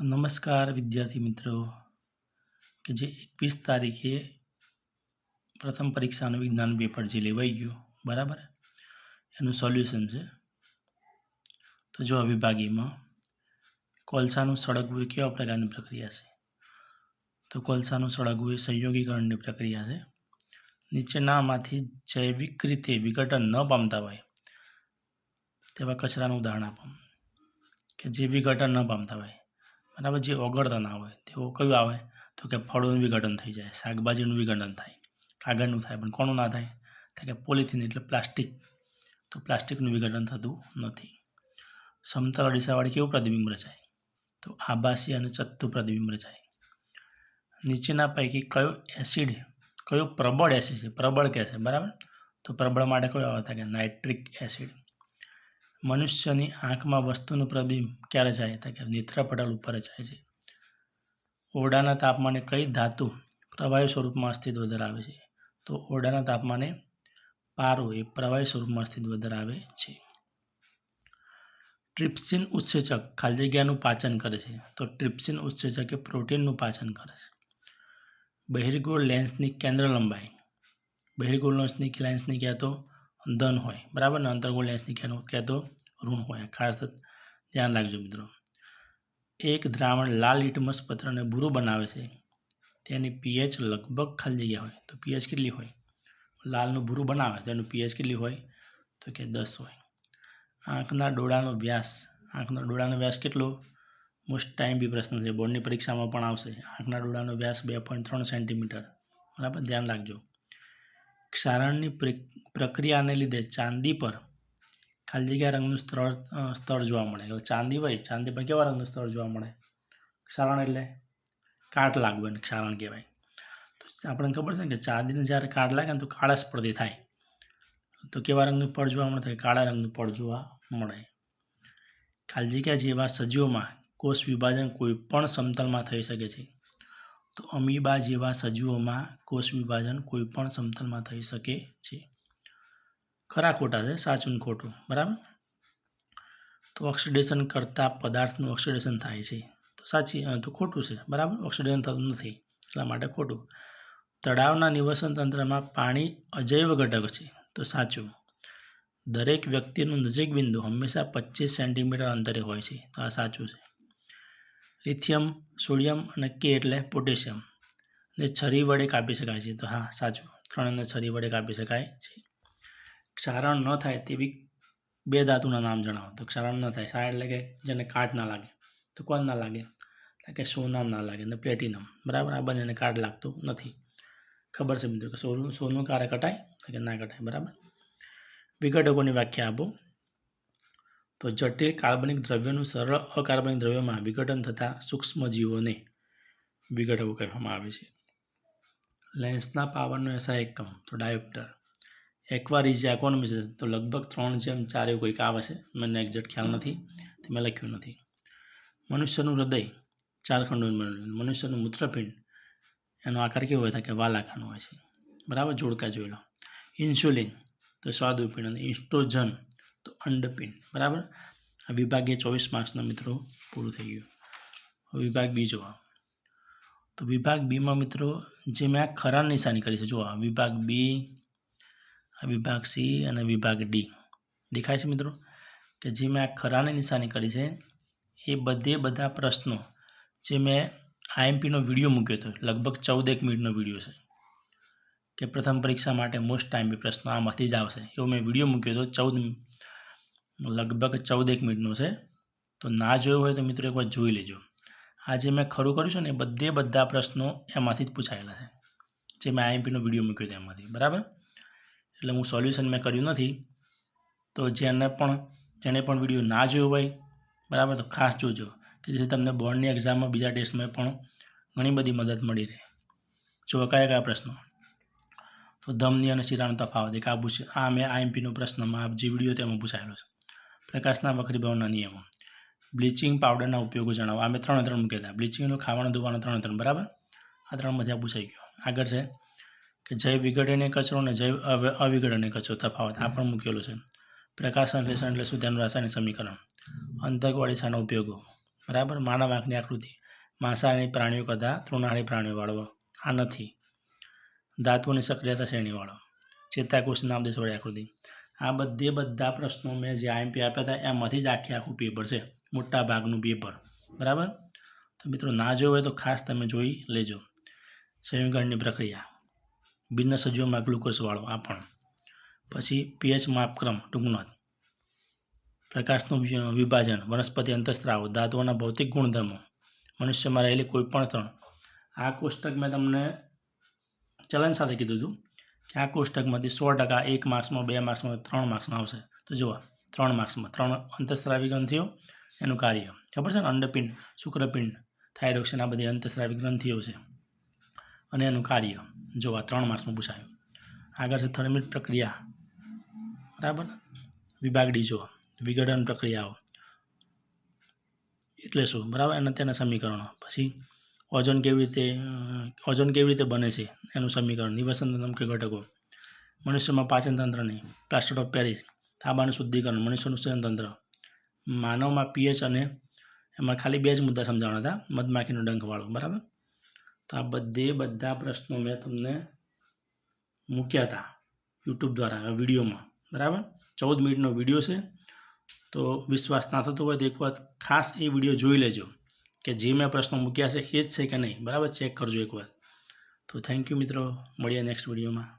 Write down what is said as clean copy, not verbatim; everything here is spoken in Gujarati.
નમસ્કાર વિદ્યાર્થી મિત્રો કે જે 21 તારીખે પ્રથમ પરીક્ષાનું વિજ્ઞાન પેપર જે લેવાઈ ગયું બરાબર એનું સોલ્યુશન છે. તો જો વિભાગીમાં કોલસાનું સળગવું એ કેવા પ્રકારની પ્રક્રિયા છે? તો કોલસાનું સળગવું એ સંયોગીકરણની પ્રક્રિયા છે. નીચેનામાંથી જૈવિક રીતે વિઘટન ન પામતા હોય તેવા કચરાનું ઉદાહરણ આપો કે જે વિઘટન ન પામતા હોય બરાબર, જે ઓગળતા ના હોય તેઓ કયું આવે? તો કે ફળોનું વિઘટન થઈ જાય, શાકભાજીનું વિઘટન થાય, કાગળનું થાય, પણ કોનું ના થાય? તો કે પોલિથીન એટલે પ્લાસ્ટિક. તો પ્લાસ્ટિકનું વિઘટન થતું નથી. સમતલ અરીસાવાળી કેવું પ્રતિબિંબ રચાય? તો આભાસી અને ચત્તુ પ્રતિબિંબ રચાય. નીચેના પૈકી કયો પ્રબળ એસિડ છે? પ્રબળ કહે છે બરાબર, તો પ્રબળ માટે કયો આવે? કે નાઇટ્રિક એસિડ. મનુષ્યની આંખમાં વસ્તુનું પ્રતિબિંબ ક્યારે જાય? તો કે નેત્રપટલ ઉપર જાય છે. ઓરડાના તાપમાને કઈ ધાતુ પ્રવાહી સ્વરૂપમાં અસ્તિત્વ ધરાવે છે? તો ઓરડાના તાપમાને પારો એ પ્રવાહી સ્વરૂપમાં અસ્તિત્વ ધરાવે છે. ટ્રિપ્સિન ઉત્સેચક ખાલી જગ્યાનું પાચન કરે છે. તો ટ્રિપ્સિન ઉત્સેચક એ પ્રોટીનનું પાચન કરે છે. બહિર્ગોળ લેન્સની કેન્દ્ર લંબાઈ, બહિર્ગોળ લેન્સની ક્યાં તો ધન હોય બરાબર ને, અંતર્ગોળ લેન્સની ક્યાં તો ઋણ હોય. ખાસ ધ્યાન રાખજો મિત્રો. એક દ્રાવણ લાલ લિટમસ પત્રને ભૂરું બનાવે છે, તેની પીએચ લગભગ ખાલી જગ્યા હોય તો પીએચ કેટલી હોય? લાલનું ભૂરું બનાવે તો એનું પીએચ કેટલી હોય? તો કે 10 હોય. આંખના ડોળાનો વ્યાસ કેટલો? મોસ્ટ ટાઈમ બી પ્રશ્ન છે, બોર્ડની પરીક્ષામાં પણ આવશે. આંખના ડોળાનો વ્યાસ 2.3 સેન્ટીમીટર બરાબર, ધ્યાન રાખજો. ક્ષારણની પ્રક્રિયાને લીધે ચાંદી પર ખાલી જગ્યા રંગનું સ્તર જોવા મળે. એટલે ચાંદી હોય, ચાંદી પર કેવા રંગનું સ્તર જોવા મળે? ક્ષારણ એટલે કાટ લાગવું એને ક્ષારણ કહેવાય. તો આપણને ખબર છે ને કે ચાંદીને જ્યારે કાટ લાગે ને તો કાળા સ્પર્ધી થાય, તો કેવા રંગનું પડ જોવા મળે? કાળા રંગનું પડ જોવા મળે. ખાલી જગ્યા જેવા સજીવોમાં કોષ વિભાજન કોઈપણ સમતલમાં થઈ શકે છે. તો અમીબા જેવા સજીવોમાં કોષ વિભાજન કોઈપણ સમતલમાં થઈ શકે છે. ખરા ખોટા છે, સાચું ને ખોટું બરાબર. તો ઓક્સિડેશન કરતા પદાર્થનું ઓક્સિડેશન થાય છે, તો ખોટું છે બરાબર, ઓક્સિડેશન થતું નથી એટલા માટે ખોટું. તળાવના નિવસન તંત્રમાં પાણી અજૈવ ઘટક છે, તો સાચું. દરેક વ્યક્તિનું નજીક બિંદુ હંમેશા 25 સેન્ટીમીટર અંતરે હોય છે, તો આ સાચું છે. લિથિયમ, સોડિયમ અને કે એટલે પોટેશિયમ ને છરી વડે કાપી શકાય છે, તો હા સાચું, 3 છરી વડે કાપી શકાય છે. ક્ષારણ ન થાય તેવી 2 ધાતુના નામ જણાવો. તો ક્ષારણ ન થાય, ક્ષાર એટલે કે જેને કાટ ના લાગે, તો કોણ ના લાગે? કે સોના ના લાગે ને પ્લેટિનમ બરાબર, આ બંનેને કાટ લાગતું નથી. ખબર છે મિત્રો કે સોનું કારે કટાય કે ના કટાય બરાબર. વિઘટકોની વ્યાખ્યા આપો. તો જટિલ કાર્બનિક દ્રવ્યોનું સરળ અકાર્બનિક દ્રવ્યોમાં વિઘટન થતા સૂક્ષ્મજીવોને વિઘટકો કહેવામાં આવે છે. લેન્સના પાવરનો SI એકમ તો ડાયોપ્ટર. એક્વારિઝિયા કોનું મિશ્ર? તો લગભગ 3:4 એવું કંઈક આવે છે, મને એક્ઝેક્ટ ખ્યાલ નથી, તે મેં લખ્યું નથી. મનુષ્યનું હૃદય 4 ખંડોનું બનેલું. મનુષ્યનું મૂત્રપિંડ એનો આકાર કેવો હોય? કે વાલાખાનો હોય છે બરાબર, જોડકા જોઈ લો. ઇન્સ્યુલિન તો સ્વાદુપિંડ અને ઇસ્ટ્રોજન તો અંડપિંડ બરાબર. આ વિભાગીય 24 માર્ક્સનો મિત્રો પૂરું થઈ ગયું. વિભાગ બી જોવા. તો વિભાગ બીમાં મિત્રો જે મેં આ ખરા નિશાની કરી છે, જો વિભાગ બી, વિભાગ સી અને વિભાગ ડી દેખાય છે મિત્રો, કે જે મેં આ ખરાની નિશાની કરી છે એ બધા પ્રશ્નો જે મેં IMPનો વિડીયો મૂક્યો હતો, લગભગ 14 મિનિટનો વિડીયો છે કે પ્રથમ પરીક્ષા માટે મોસ્ટ ટાઈમ પ્રશ્નો આમાંથી જ આવશે, એવો મેં વિડીયો મૂક્યો હતો. લગભગ 14 મિનિટનો છે. તો ના જોયો હોય તો મિત્રો એકવાર જોઈ લેજો. આ જે મેં ખરું કર્યું છે ને એ બધા પ્રશ્નો એમાંથી જ પૂછાયેલા છે, જે મેં IMPનો વિડીયો મૂક્યો હતો એમાંથી બરાબર. એટલે હું સોલ્યુશન મેં કર્યું નથી. તો જેને પણ વિડીયો ના જોયો હોય બરાબર, તો ખાસ જોજો કે જેથી તમને બોર્ડની એક્ઝામમાં બીજા ટેસ્ટમાં પણ ઘણી બધી મદદ મળી રહે. જો કયા પ્રશ્નો? તો ધમની અને શિરાનો તફાવત એક આ મેં IMPનો પ્રશ્નમાં જે વિડીયો તેમાં પૂછાયેલો છે. પ્રકાશના વક્રીભાવના નિયમો. બ્લીચિંગ પાવડરના ઉપયોગો જણાવો. આ મેં 3 મૂક્યા હતા. બ્લીચિંગનું ખાવાનું ધોવાનો 3 બરાબર, આ 3 મજા પૂછાઈ ગયો. આગળ છે કે જૈવ વિઘટનીય કચરો અને જૈવ અવિઘટનીય કચરો તફાવત, આ પણ મૂકેલો છે. પ્રકાશ સંશ્લેષણ એટલે શું? તેનું રાસાયણિક સમીકરણ. અંતકવાળી શાના ઉપયોગો બરાબર. માનવ આંખની આકૃતિ માંસાહારી પ્રાણીઓ કરતાં તૃણાહારી પ્રાણીઓવાળો આ નથી. ધાતુઓની સક્રિયતા શ્રેણીવાળો ચેતાકોષ નામદેશવાળી આકૃતિ. આ બધા પ્રશ્નો મેં જે આઈએમપી આપ્યા હતા એમાંથી જ આખું પેપર છે, મોટા ભાગનું પેપર. બરાબર. તો મિત્રો ના જોયું હોય તો ખાસ તમે જોઈ લેજો. સંયોજનની પ્રક્રિયા, ભિન્ન સજીવોમાં ગ્લુકોઝવાળો આ પણ. પછી પીએચ માપક્રમ ટૂંકનોંધ, પ્રકાશનું વિભાજન, વનસ્પતિ અંતઃસ્ત્રાવો, ધાતુઓના ભૌતિક ગુણધર્મો, મનુષ્યમાં રહેલી કોઈપણ ત્રણ. આ કોષ્ટક મેં તમને ચલણ સાથે કીધું હતું કે આ કોષ્ટકમાંથી 100% 1 માર્ક્સમાં, 2 માર્ક્સમાં, 3 માર્ક્સમાં આવશે. તો જુઓ 3 માર્ક્સમાં 3 અંતઃસ્ત્રાવી ગ્રંથિઓ, એનું કાર્ય ખબર છે ને, અંડપિંડ, શુક્રપિંડ, થાઇરોક્સિન, આ બધી અંતઃસ્ત્રાવી ગ્રંથિઓ છે અને એનું કાર્ય જો આ 3 માર્ક્સમાં પૂછાયું. આગળ છે થર્મિક પ્રક્રિયા. બરાબર. વિભાગ ડી જો વિઘટન પ્રક્રિયાઓ એટલે શું, બરાબર, અને તેના સમીકરણો. પછી ઓઝોન કેવી રીતે બને છે એનું સમીકરણ, નિવસન તંત્ર કે ઘટકો, મનુષ્યમાં પાચન તંત્રની, પ્લાસ્ટર ઓફ પેરિસ, તાંબાનું શુદ્ધિકરણ, મનુષ્યનું શ્વસન તંત્ર, માનવમાં પીએચ, અને એમાં ખાલી 2 જ મુદ્દા સમજાવવાના હતા, મધમાખીનું ડંખવાળું. બરાબર. તો આ બધા પ્રશ્નો મેં તમને મૂક્યા હતા યુટ્યુબ દ્વારા વિડીયોમાં. બરાબર. 14 મિનિટનો વિડીયો છે. તો વિશ્વાસ ના થતો હોય તો એક વખત ખાસ એ વિડીયો જોઈ લેજો કે જે મેં પ્રશ્નો મૂક્યા છે એ જ છે કે નહીં. બરાબર. ચેક કરજો એકવાર. તો થેન્ક યુ મિત્રો, મળીએ નેક્સ્ટ વિડીયોમાં.